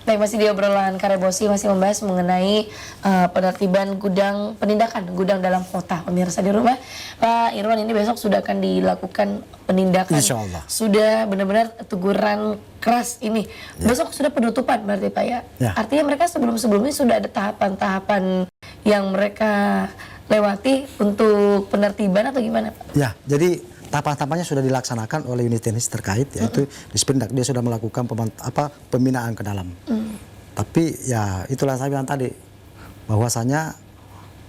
Baik, masih di obrolan Karebosi, masih membahas mengenai penertiban gudang, penindakan gudang dalam kota. Pemirsa di rumah, Pak Irwan, ini besok sudah akan dilakukan penindakan. Insya Allah. Sudah benar-benar teguran keras ini. Besok sudah penutupan berarti Pak ya? Artinya mereka sebelum-sebelumnya sudah ada tahapan-tahapan yang mereka lewati untuk penertiban atau gimana Pak? Ya, jadi tahapan-tahapannya sudah dilaksanakan oleh unit teknis terkait, yaitu Disperindak. Dia sudah melakukan pembinaan ke dalam. Tapi ya itulah saya bilang tadi, bahwasanya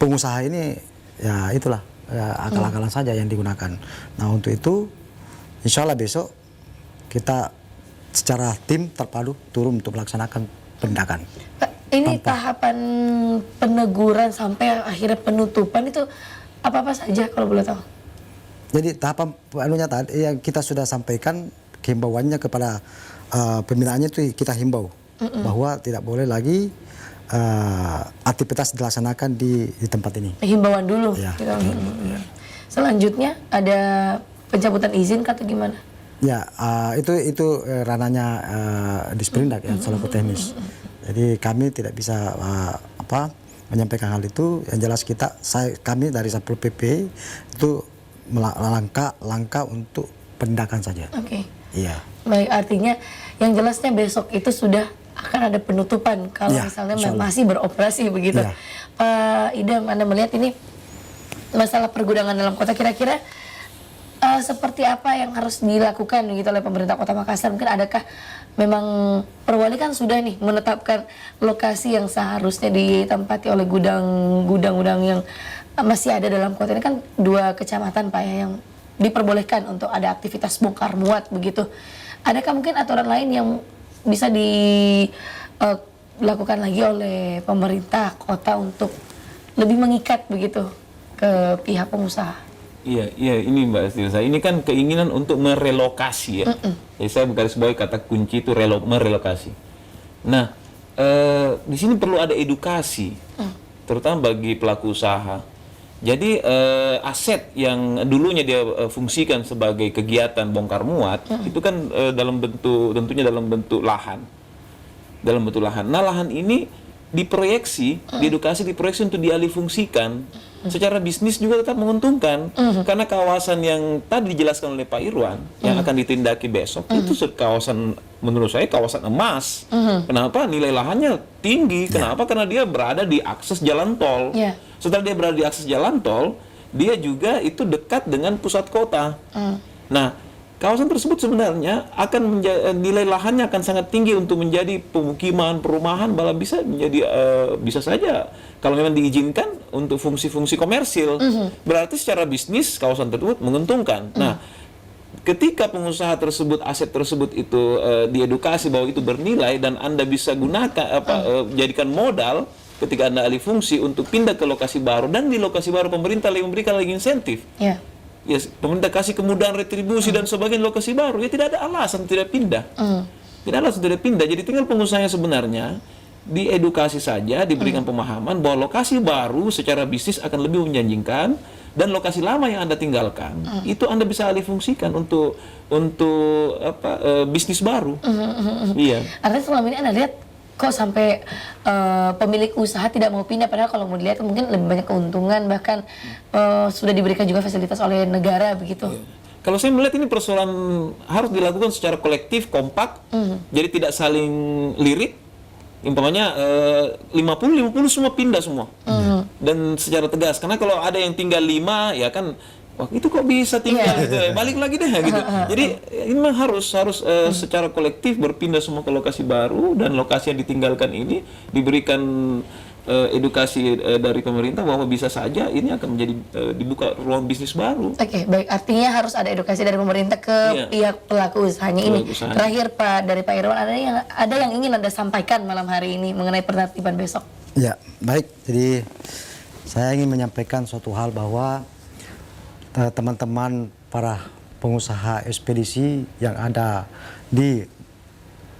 pengusaha ini ya itulah ya, akal-akalan saja yang digunakan. Nah untuk itu insya Allah besok kita secara tim terpadu turun untuk melaksanakan penindakan. Ini tahapan peneguran sampai akhirnya penutupan itu apa-apa saja kalau boleh tahu? Jadi tahapan anunya tadi yang kita sudah sampaikan himbauannya kepada pembinaannya itu kita himbau bahwa tidak boleh lagi aktivitas dilaksanakan di tempat ini. Himbauan dulu. Ya, Selanjutnya ada pencabutan izin atau gimana? Ya itu ranahnya Disperindak ya selaku teknis. Jadi kami tidak bisa menyampaikan hal itu. Yang jelas kami dari Satpol PP itu langkah untuk penindakan saja. Oke. Iya. Baik, artinya yang jelasnya besok itu sudah akan ada penutupan kalau misalnya masih beroperasi begitu. Pak Idam, Anda melihat ini masalah pergudangan dalam kota kira-kira seperti apa yang harus dilakukan gitu oleh pemerintah Kota Makassar? Mungkin adakah memang Perwali kan sudah nih menetapkan lokasi yang seharusnya ditempati oleh gudang-gudang yang masih ada dalam kota ini, kan 2 kecamatan Pak ya yang diperbolehkan untuk ada aktivitas bongkar muat begitu. Adakah mungkin aturan lain yang bisa dilakukan lagi oleh pemerintah kota untuk lebih mengikat begitu ke pihak pengusaha? Iya, ini Mbak Estilsa, ini kan keinginan untuk merelokasi ya. Jadi saya bergarisbawahi kata kunci itu merelokasi. Nah, di sini perlu ada edukasi, terutama bagi pelaku usaha. Jadi aset yang dulunya dia fungsikan sebagai kegiatan bongkar muat itu kan tentunya dalam bentuk lahan, Nah lahan ini diedukasi diproyeksi untuk dialihfungsikan. Secara bisnis juga tetap menguntungkan karena kawasan yang tadi dijelaskan oleh Pak Irwan yang akan ditindaki besok itu kawasan, menurut saya kawasan emas. Kenapa? Nilai lahannya tinggi. Kenapa? Karena dia berada di akses jalan tol. Setelah dia berada di akses jalan tol, dia juga itu dekat dengan pusat kota. Nah, kawasan tersebut sebenarnya akan nilai lahannya akan sangat tinggi untuk menjadi pemukiman, perumahan, malah bisa menjadi bisa saja kalau memang diizinkan untuk fungsi-fungsi komersil. Berarti secara bisnis kawasan tersebut menguntungkan. Nah, ketika pengusaha tersebut, aset tersebut itu diedukasi bahwa itu bernilai dan Anda bisa gunakan jadikan modal ketika Anda alih fungsi untuk pindah ke lokasi baru, dan di lokasi baru pemerintah memberikan lagi insentif. Ya, pemerintah kasih kemudahan retribusi dan sebagainya lokasi baru, ya tidak ada alasan tidak pindah. Tidak ada alasan tidak pindah. Jadi tinggal pengusahanya sebenarnya diedukasi saja, diberikan pemahaman bahwa lokasi baru secara bisnis akan lebih menjanjikan, dan lokasi lama yang Anda tinggalkan itu Anda bisa alih fungsikan untuk bisnis baru. Iya. Artinya selama ini Anda lihat kok sampai pemilik usaha tidak mau pindah, padahal kalau mau dilihat mungkin lebih banyak keuntungan, bahkan sudah diberikan juga fasilitas oleh negara begitu. Kalau saya melihat ini persoalan harus dilakukan secara kolektif, kompak, jadi tidak saling lirik. Umpamanya 50 semua pindah semua, dan secara tegas. Karena kalau ada yang tinggal 5 ya kan, wah itu kok bisa tinggal gitu, balik lagi deh gitu. Jadi ini memang harus secara kolektif berpindah semua ke lokasi baru, dan lokasi yang ditinggalkan ini diberikan edukasi dari pemerintah bahwa bisa saja ini akan menjadi dibuka ruang bisnis baru. Oke, baik. Artinya harus ada edukasi dari pemerintah ke pihak pelaku usahanya ini. Terakhir Pak, dari Pak Irwan, ada yang ingin Anda sampaikan malam hari ini mengenai penertiban besok? Ya, baik. Jadi saya ingin menyampaikan suatu hal bahwa teman-teman para pengusaha ekspedisi yang ada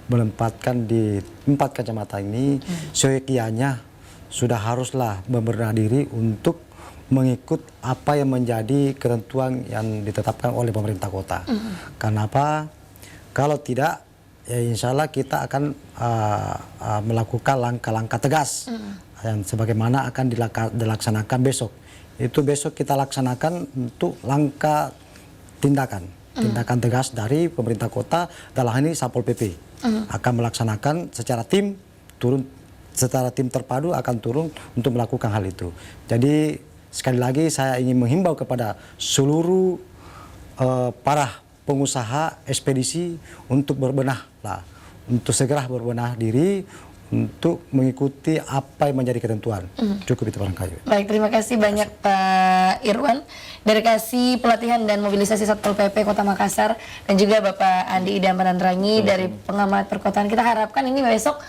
menempatkan di 4 kecamatan ini, seyogianya sudah haruslah memberanikan diri untuk mengikut apa yang menjadi ketentuan yang ditetapkan oleh pemerintah kota. Karena apa? Kalau tidak, ya insya Allah kita akan melakukan langkah-langkah tegas yang sebagaimana akan dilaksanakan besok. Itu besok kita laksanakan untuk langkah tindakan tegas dari pemerintah kota, dalam hal ini Satpol PP akan melaksanakan secara tim terpadu akan turun untuk melakukan hal itu. Jadi sekali lagi saya ingin menghimbau kepada seluruh para pengusaha ekspedisi untuk untuk segera berbenah diri untuk mengikuti apa yang menjadi ketentuan. Cukup itu barangkali. Baik, terima kasih banyak Pak Irwan dari Kasih Pelatihan dan Mobilisasi Satpol PP Kota Makassar, dan juga Bapak Andi Idam Panandrangi dari Pengamat Perkotaan. Kita harapkan ini besok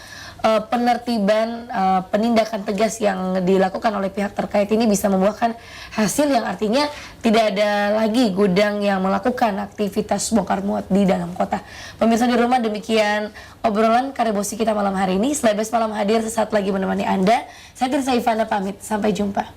penertiban, penindakan tegas yang dilakukan oleh pihak terkait ini bisa membuahkan hasil yang artinya tidak ada lagi gudang yang melakukan aktivitas bongkar muat di dalam kota. Pemirsa di rumah, demikian obrolan Karebosi kita malam hari ini. Selebes malam hadir sesaat lagi menemani Anda. Saya Tirsa Ivana pamit, sampai jumpa.